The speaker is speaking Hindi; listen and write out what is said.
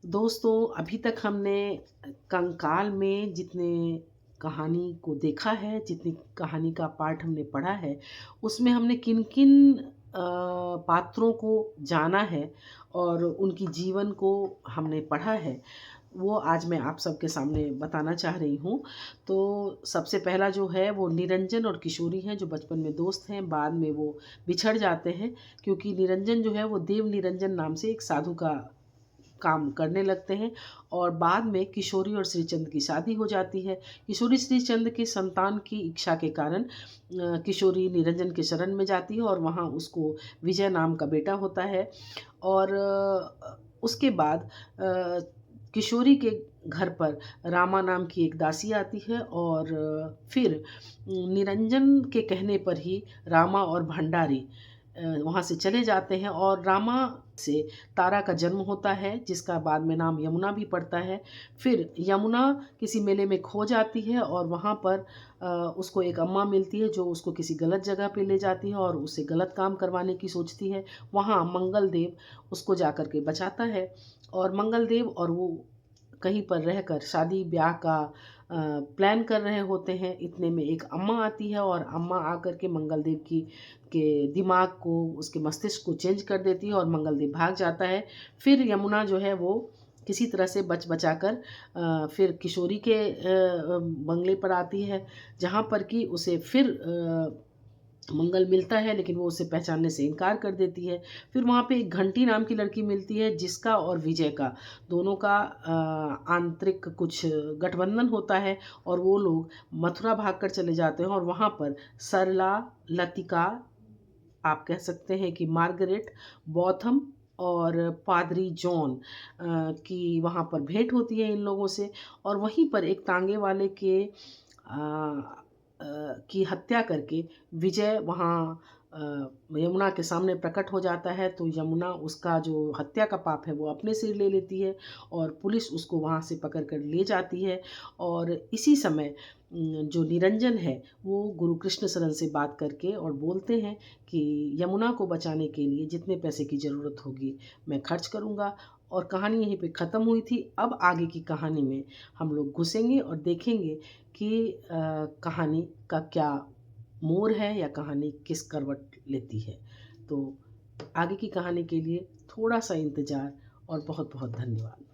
दोस्तों, अभी तक हमने कंकाल में जितने कहानी को देखा है, जितनी कहानी का पार्ट हमने पढ़ा है, उसमें हमने किन-किन पात्रों को जाना है और उनकी जीवन को हमने पढ़ा है, वो आज मैं आप सबके सामने बताना चाह रही हूँ। तो सबसे पहला जो है वो निरंजन और किशोरी हैं, जो बचपन में दोस्त हैं, बाद में वो बिछड़ जाते हैं क्योंकि निरंजन जो है वो देव निरंजन नाम से एक साधु का काम करने लगते हैं और बाद में किशोरी और श्रीचंद की शादी हो जाती है। किशोरी श्रीचंद की संतान की इच्छा के कारण किशोरी निरंजन के शरण में जाती है और वहाँ उसको विजय नाम का बेटा होता है और उसके बाद किशोरी के घर पर रामा नाम की एक दासी आती है और फिर निरंजन के कहने पर ही रामा और भंडारी वहाँ से चले जाते हैं और रामा से तारा का जन्म होता है, जिसका बाद में नाम यमुना भी पड़ता है। फिर यमुना किसी मेले में खो जाती है और वहाँ पर उसको एक अम्मा मिलती है जो उसको किसी गलत जगह पे ले जाती है और उससे गलत काम करवाने की सोचती है। वहाँ मंगलदेव उसको जाकर के बचाता है और मंगलदेव और वो कहीं पर रहकर शादी ब्याह का प्लान कर रहे होते हैं। इतने में एक अम्मा आती है और अम्मा आकर के मंगलदेव की के दिमाग को, उसके मस्तिष्क को चेंज कर देती है और मंगलदेव भाग जाता है। फिर यमुना जो है वो किसी तरह से बच बचा कर फिर किशोरी के बंगले पर आती है, जहाँ पर कि उसे फिर मंगल मिलता है, लेकिन वो उसे पहचानने से इनकार कर देती है। फिर वहाँ पे एक घंटी नाम की लड़की मिलती है, जिसका और विजय का दोनों का आंतरिक कुछ गठबंधन होता है और वो लोग मथुरा भागकर चले जाते हैं और वहाँ पर सरला, लतिका, आप कह सकते हैं कि मार्गरेट, बॉथम और पादरी जॉन की वहाँ पर भेंट होती है इन लोगों से और वहीं पर एक तांगे वाले के की हत्या करके विजय वहाँ यमुना के सामने प्रकट हो जाता है। तो यमुना उसका जो हत्या का पाप है वो अपने सिर ले लेती है और पुलिस उसको वहाँ से पकड़ कर ले जाती है और इसी समय जो निरंजन है वो गुरु कृष्ण शरण से बात करके और बोलते हैं कि यमुना को बचाने के लिए जितने पैसे की ज़रूरत होगी मैं खर्च करूँगा और कहानी यहीं पे ख़त्म हुई थी। अब आगे की कहानी में हम लोग घुसेंगे और देखेंगे कि कहानी का क्या मोड़ है या कहानी किस करवट लेती है। तो आगे की कहानी के लिए थोड़ा सा इंतज़ार और बहुत बहुत धन्यवाद।